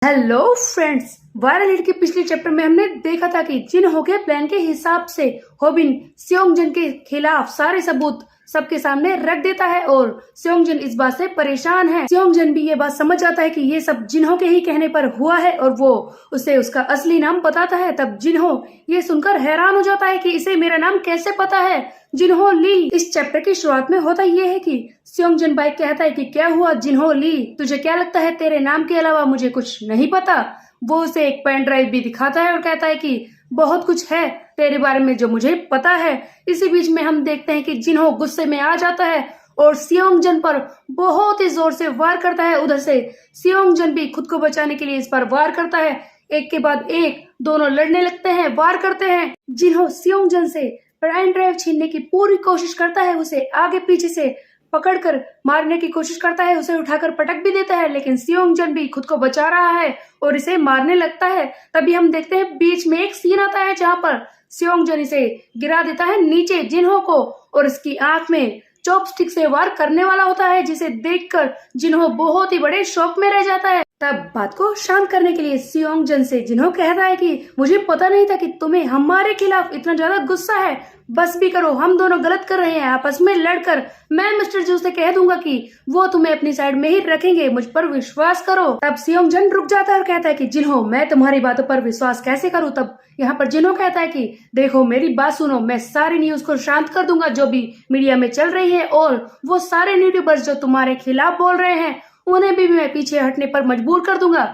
Hello friends, viral hit के पिछले chapter में हमने देखा था कि जिन्हों के प्लान के हिसाब से होबिन सेयोंगजन के खिलाफ सारे सबूत सबके सामने रख देता है और सेयोंगजन इस बात से परेशान है। सेयोंगजन भी ये बात समझ जाता है कि ये सब जिन्हों के ही कहने पर हुआ है और वो उसे उसका असली नाम बताता है। तब जिन्हों ये सुनकर हैरान हो जाता है कि इसे मेरा नाम कैसे पता है। जिन्हों ली इस चैप्टर की शुरुआत में होता ये है कि सेयोंगजन बाइक कहता है कि क्या हुआ जिन्हों ली, तुझे क्या लगता है तेरे नाम के अलावा मुझे कुछ नहीं पता। वो उसे एक पेन ड्राइव भी दिखाता है और कहता है कि बहुत कुछ है तेरे बारे में जो मुझे पता है। इसी बीच में हम देखते हैं कि जिन्हों गुस्से में आ जाता है और सेयोंगजन पर बहुत ही जोर से वार करता है। उधर से सेयोंगजन भी खुद को बचाने के लिए इस पर वार करता है। एक के बाद एक दोनों लड़ने लगते हैं, वार करते हैं। जिन्हों सेयोंगजन से पेन ड्राइव छीनने की पूरी कोशिश करता है, उसे आगे पीछे से पकड़कर मारने की कोशिश करता है, उसे उठाकर पटक भी देता है, लेकिन सेयोंगजन भी खुद को बचा रहा है और इसे मारने लगता है। तभी हम देखते हैं बीच में एक सीन आता है जहाँ पर सेयोंगजन इसे गिरा देता है नीचे जिन्हों को और इसकी आंख में चॉपस्टिक से वार करने वाला होता है, जिसे देखकर जिन्हों बहुत ही बड़े शॉक में रह जाता है। तब बात को शांत करने के लिए सेयोंगजन से जिन्हों कहता है कि मुझे पता नहीं था कि तुम्हें हमारे खिलाफ इतना ज्यादा गुस्सा है, बस भी करो, हम दोनों गलत कर रहे हैं आपस में लड़कर। मैं मिस्टर जू से कह दूंगा कि वो तुम्हें अपनी साइड में ही रखेंगे, मुझ पर विश्वास करो। तब सेयोंगजन रुक जाता है और कहता है कि जिन्हों मैं तुम्हारी बातों पर विश्वास कैसे करूं। तब यहाँ पर जिन्हों कहता है कि देखो मेरी बात सुनो, मैं सारी न्यूज को शांत कर दूंगा जो भी मीडिया में चल रही है, और वो सारे यूट्यूबर्स जो तुम्हारे खिलाफ बोल रहे हैं उन्हें भी मैं पीछे हटने पर मजबूर कर दूंगा।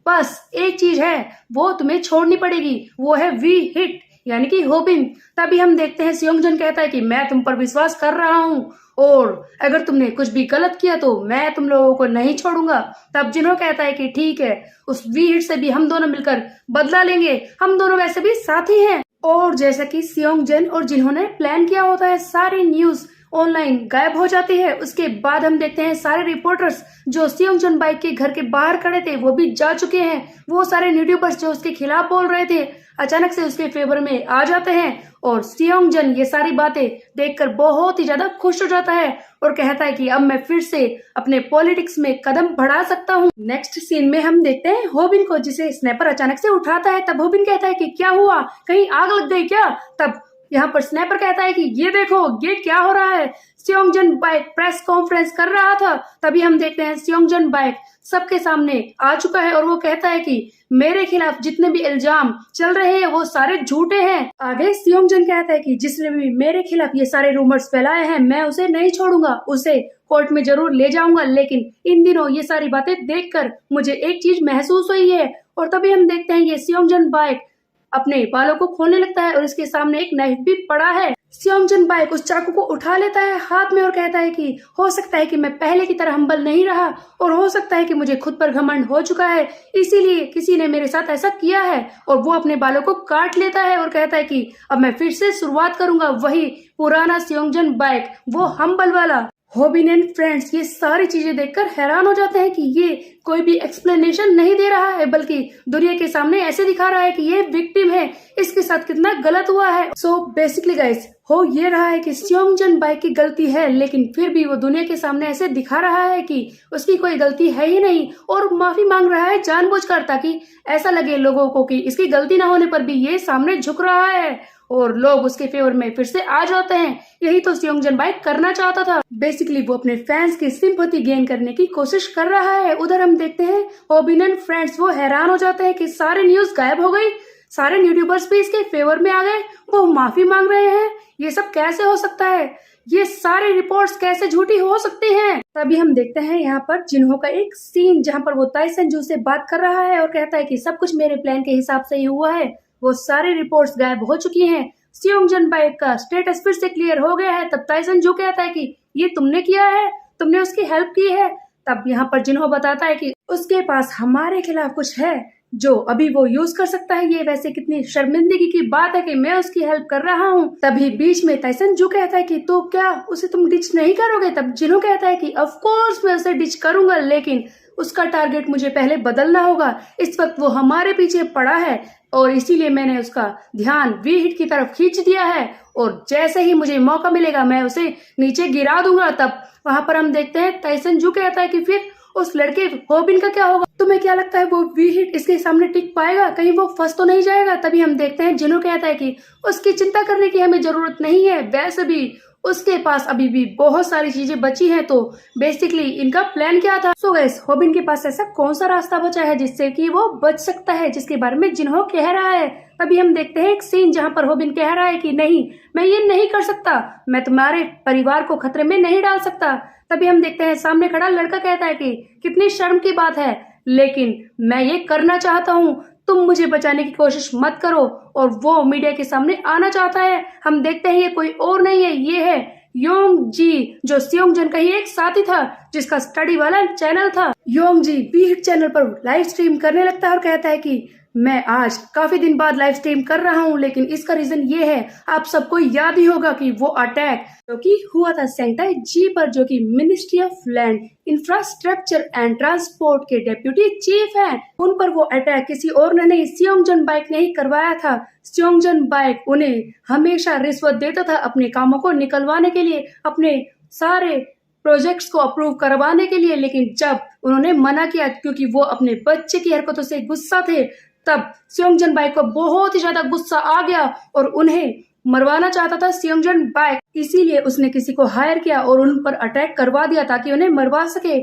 बस एक चीज है वो तुम्हें छोड़नी पड़ेगी, वो है वी हिट यानी कि होबिन। तभी हम देखते हैं सेयोंगजन कहता है कि मैं तुम पर विश्वास कर रहा हूँ और अगर तुमने कुछ भी गलत किया तो मैं तुम लोगों को नहीं छोड़ूंगा। तब जिन्हों कहता है कि ठीक है, उस वी हिट से भी हम दोनों मिलकर बदला लेंगे, हम दोनों वैसे भी साथी हैं। और जैसा कि सेयोंगजन और जिन्हों ने प्लान किया होता है, सारी न्यूज ऑनलाइन गायब हो जाती है। उसके बाद हम देखते हैं सारे रिपोर्टर्स जो सेयोंगजन बाइक के घर के बाहर खड़े थे वो भी जा चुके हैं। वो सारे यूट्यूबर्स जो उसके खिलाफ बोल रहे थे अचानक से उसके फेवर में आ जाते हैं और सेयोंगजन ये सारी बातें देखकर बहुत ही ज्यादा खुश हो जाता है और कहता है कि अब मैं फिर से अपने पॉलिटिक्स में कदम बढ़ा सकता हूँ। नेक्स्ट सीन में हम देखते हैं होबिन को, जिसे स्नैपर अचानक से उठाता है। तब होबिन कहता है कि क्या हुआ, कहीं आग लग गई क्या। तब यहाँ पर स्नैपर कहता है कि ये देखो ये क्या हो रहा है। सेयोंगजन बाइक प्रेस कॉन्फ्रेंस कर रहा था। तभी हम देखते हैं सेयोंगजन बाइक सबके सामने आ चुका है और वो कहता है कि मेरे खिलाफ जितने भी इल्जाम चल रहे हैं वो सारे झूठे हैं। आगे सेयोंगजन कहता है कि जिसने भी मेरे खिलाफ ये सारे रूमर्स फैलाए हैं मैं उसे नहीं छोड़ूंगा, उसे कोर्ट में जरूर ले जाऊंगा। लेकिन इन दिनों ये सारी बातें देखकर मुझे एक चीज महसूस हुई है। और तभी हम देखते हैं ये सेयोंगजन बाइक अपने बालों को खोलने लगता है और इसके सामने एक नाइफ भी पड़ा है। सेयोंगजन बाइक उस चाकू को उठा लेता है हाथ में और कहता है कि हो सकता है कि मैं पहले की तरह हम्बल नहीं रहा और हो सकता है कि मुझे खुद पर घमंड हो चुका है, इसीलिए किसी ने मेरे साथ ऐसा किया है। और वो अपने बालों को काट लेता है और कहता है कि अब मैं फिर से शुरुआत करूंगा, वही पुराना सेयोंगजन बाइक, वो हम्बल वाला। होबिन एंड फ्रेंड्स ये सारी चीजें देखकर हैरान हो जाते हैं कि ये कोई भी एक्सप्लेनेशन नहीं दे रहा है, बल्कि दुनिया के सामने ऐसे दिखा रहा है कि ये विक्टिम है, इसके साथ कितना गलत हुआ है। सो बेसिकली गाइस हो ये रहा है कि सेयोंगजन बाइक की गलती है, लेकिन फिर भी वो दुनिया के सामने ऐसे दिखा रहा है कि उसकी कोई गलती है ही नहीं और माफी मांग रहा है जानबूझकर, ताकि ऐसा लगे लोगों को कि इसकी गलती ना होने पर भी ये सामने झुक रहा है और लोग उसके फेवर में फिर से आ जाते हैं। यही तो सेयोंगजन बाइक करना चाहता था। बेसिकली वो अपने फैंस की सिंपैथी गेन करने की कोशिश कर रहा है। उधर हम देखते हैं होबिन एंड फ्रेंड्स वो हैरान हो जाते हैं कि सारे न्यूज गायब हो गई, सारे यूट्यूबर्स भी इसके फेवर में आ गए, वो माफी मांग रहे हैं। ये सब कैसे हो सकता है, ये सारी रिपोर्ट्स कैसे झूठी हो सकती हैं। तभी हम देखते हैं यहाँ पर जिन्हों का एक सीन जहाँ पर वो ताइसन जू से बात कर रहा है और कहता है कि सब कुछ मेरे प्लान के हिसाब से ही हुआ है, वो सारी रिपोर्ट्स गायब हो चुकी हैं, सेयोंगजन बाइक का स्टेटस फिर से क्लियर हो गया है। तब ताइसन जू कहता है कि ये तुमने किया है, तुमने उसकी हेल्प की है। तब यहाँ पर जिन्हों बताता है कि उसके पास हमारे खिलाफ कुछ है जो अभी वो यूज कर सकता है, ये वैसे कितनी शर्मिंदगी की बात है कि मैं उसकी हेल्प कर रहा हूँ। तभी बीच में ताइसन जू कहता है कि तो क्या उसे तुम डिच नहीं करोगे। तब जिन्हों कहता है कि ऑफ कोर्स मैं उसे डिच करूंगा, लेकिन उसका टारगेट मुझे पहले बदलना होगा। इस वक्त वो हमारे पीछे पड़ा है और इसीलिए मैंने उसका ध्यान वी हिट की तरफ खींच दिया है और जैसे ही मुझे मौका मिलेगा मैं उसे नीचे गिरा दूंगा। तब वहां पर हम देखते हैं ताइसन जू कहता है कि फिर उस लड़के होबिन का क्या होगा। तुम्हें क्या लगता है वो वी हिट इसके सामने टिक पाएगा? कहीं वो फंस तो नहीं जाएगा? तभी हम देखते हैं जिन्हों कहता है कि उसकी चिंता करने की हमें जरूरत नहीं है, वैसे भी उसके पास अभी भी बहुत सारी चीजें बची हैं। तो बेसिकली इनका प्लान क्या था? सो गाइस, होबिन के पास ऐसा कौन सा रास्ता बचा है जिससे कि वो बच सकता है, जिसके बारे में जिन्हों कह रहा है? तभी हम देखते हैं एक सीन जहां पर होबिन कह रहा है कि नहीं, मैं ये नहीं कर सकता, मैं तुम्हारे परिवार को खतरे में नहीं डाल सकता। तभी हम देखते हैं सामने खड़ा लड़का कहता है कि कितनी शर्म की बात है, लेकिन मैं ये करना चाहता हूँ, तुम मुझे बचाने की कोशिश मत करो। और वो मीडिया के सामने आना चाहता है। हम देखते हैं ये कोई और नहीं है, ये है योंग जी, जो सियोंग जन का ही एक साथी था, जिसका स्टडी वाला चैनल था। योंग जी वी हिट चैनल पर लाइव स्ट्रीम करने लगता है और कहता है कि मैं आज काफी दिन बाद लाइव स्ट्रीम कर रहा हूँ, लेकिन इसका रीजन ये है, आप सबको याद ही होगा कि वो अटैक जो कि हुआ था सेंगटाई जी पर, जो कि ministry of land infrastructure and transport के डेप्यूटी चीफ हैं। उन पर वो अटैक किसी और ने नहीं, सियोंग बाइक ने ही करवाया था। सियोंग बाइक उन्हें हमेशा रिश्वत देता था अपने कामों को निकलवाने के लिए, अपने सारे प्रोजेक्ट्स को अप्रूव करवाने के लिए। लेकिन जब उन्होंने मना किया, क्योंकि वो अपने बच्चे की हरकतों से गुस्सा थे, तब सियोंग बाइक को बहुत ही ज्यादा गुस्सा आ गया और उन्हें मरवाना चाहता था सियोंग बाइक। इसीलिए उसने किसी को हायर किया और उन पर अटैक करवा दिया ताकि उन्हें मरवा सके।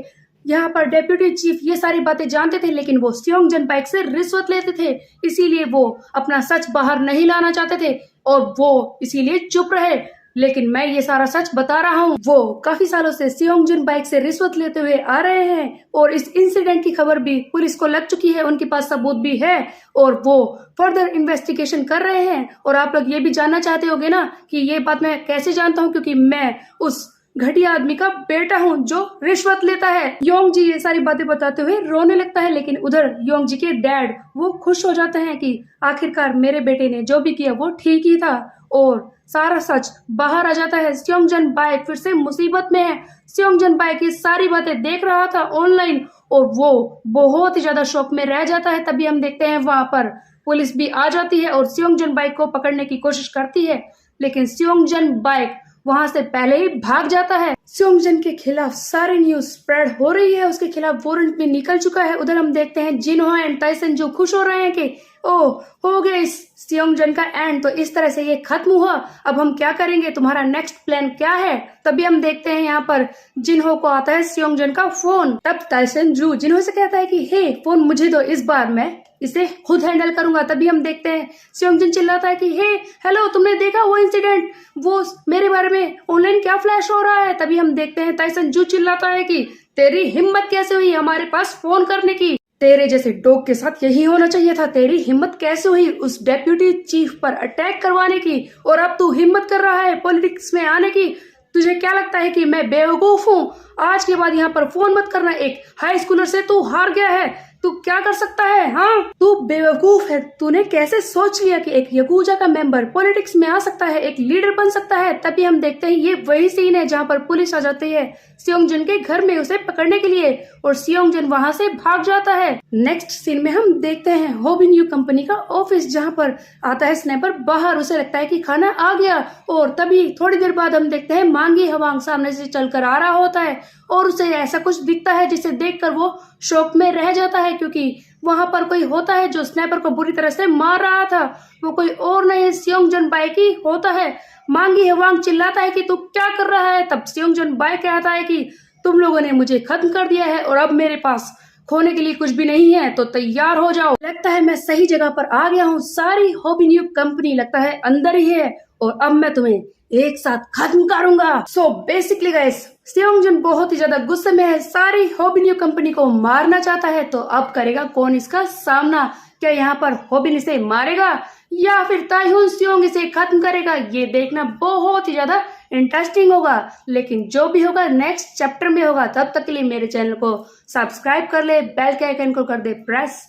यहाँ पर डेप्यूटी चीफ ये सारी बातें जानते थे, लेकिन वो सियोंग बाइक से रिश्वत लेते थे, इसीलिए वो अपना सच बाहर नहीं लाना चाहते थे और वो इसीलिए चुप रहे। लेकिन मैं ये सारा सच बता रहा हूँ, वो काफी सालों से सियोंग बाइक से रिश्वत लेते हुए आ रहे हैं और इस इंसिडेंट की खबर भी पुलिस को लग चुकी है, उनके पास सबूत भी है और वो फर्दर इन्वेस्टिगेशन कर रहे हैं। और आप लोग ये भी जानना चाहते होंगे ना कि ये बात मैं कैसे जानता हूँ, क्योंकि मैं उस घटिया आदमी का बेटा हूँ जो रिश्वत लेता है। योंग जी ये सारी बातें बताते हुए रोने लगता है, लेकिन उधर योंग जी के डैड वो खुश हो जाते हैं कि आखिरकार मेरे बेटे ने जो भी किया वो ठीक ही था और सारा सच बाहर आ जाता है। सियोंग बाइक फिर से मुसीबत में है। सियोंग बाइक ये सारी बातें देख रहा था ऑनलाइन और वो बहुत ही ज्यादा शॉक में रह जाता है। तभी हम देखते हैं वहां पर पुलिस भी आ जाती है और सियोंग बाइक को पकड़ने की कोशिश करती है, लेकिन सियोंग बाइक वहां से पहले ही भाग जाता है। सियोंग के खिलाफ सारी न्यूज स्प्रेड हो रही है, उसके खिलाफ वारंट भी निकल चुका है। उधर हम देखते हैं जिन्हो एंड टाइसन जो खुश हो रहे हैं कि ओ हो गया इस सियोंग का एंड, तो इस तरह से ये खत्म हुआ, अब हम क्या करेंगे, तुम्हारा नेक्स्ट प्लान क्या है? तभी हम देखते हैं यहाँ पर जिन्हो को आता है सियोंग का फोन। तब टाइसन जू जिन्हो से कहता है कि हे फोन मुझे दो, इस बार मैं इसे खुद हैंडल करूंगा। तभी हम देखते हैं सियोंग चिल्लाता है कि हे हेलो, तुमने देखा वो इंसिडेंट, वो मेरे बारे में ऑनलाइन क्या फ्लैश हो रहा है? तभी हम देखते हैं टाइसन जू चिल्लाता है कि तेरी हिम्मत कैसे हुई हमारे पास फोन करने की, तेरे जैसे डॉग के साथ यही होना चाहिए था, तेरी हिम्मत कैसे हुई उस डेप्यूटी चीफ पर अटैक करवाने की, और अब तू हिम्मत कर रहा है पॉलिटिक्स में आने की। तुझे क्या लगता है कि मैं बेवकूफ हूँ? आज के बाद यहाँ पर फोन मत करना, एक हाई स्कूलर से तू हार गया है, तू क्या कर सकता है? हाँ तू बेवकूफ है, तूने कैसे सोच लिया कि एक यकूजा का मेंबर पॉलिटिक्स में आ सकता है, एक लीडर बन सकता है? तभी हम देखते हैं ये वही सीन है जहाँ पर पुलिस आ जाती है सियोंग के घर में उसे पकड़ने के लिए और सियोंग वहां से भाग जाता है। नेक्स्ट सीन में हम देखते हैं होबिन यू कंपनी का ऑफिस, जहाँ पर आता है स्नैपर बाहर, उसे लगता है कि खाना आ गया और तभी थोड़ी देर बाद हम देखते हैं मांगी हवांग सामने से चलकर आ रहा होता है और उसे ऐसा कुछ दिखता है जिसे देखकर वो शॉक में रह जाता है, क्योंकि वहां पर कोई होता है जो स्नैपर को बुरी तरह से मार रहा था, वो कोई और नहीं सियोंग बाइक ही होता है। मांगी हवांग चिल्लाता है कि तू क्या कर रहा है? तब सियोंग बाइक कहता है कि तुम लोगों ने मुझे खत्म कर दिया है और अब मेरे पास खोने के लिए कुछ भी नहीं है, तो तैयार हो जाओ। लगता है मैं सही जगह पर आ गया हूँ, सारी होबिन यू कंपनी लगता है अंदर ही है और अब मैं तुम्हें एक साथ खत्म करूंगा। सो बेसिकली गाइस, सियोंग बहुत ही ज्यादा गुस्से में है, सारी होबिन यू कंपनी को मारना चाहता है। तो अब करेगा कौन इसका सामना? क्या यहाँ पर होबिन इसे मारेगा या फिर ताइहुन सियोंग इसे खत्म करेगा? ये देखना बहुत ही ज्यादा इंटरेस्टिंग होगा, लेकिन जो भी होगा नेक्स्ट चैप्टर में होगा। तब तक के लिए मेरे चैनल को सब्सक्राइब कर ले, बेल के आइकन को कर दे प्रेस।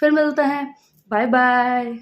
फिर मिलते हैं, बाय बाय।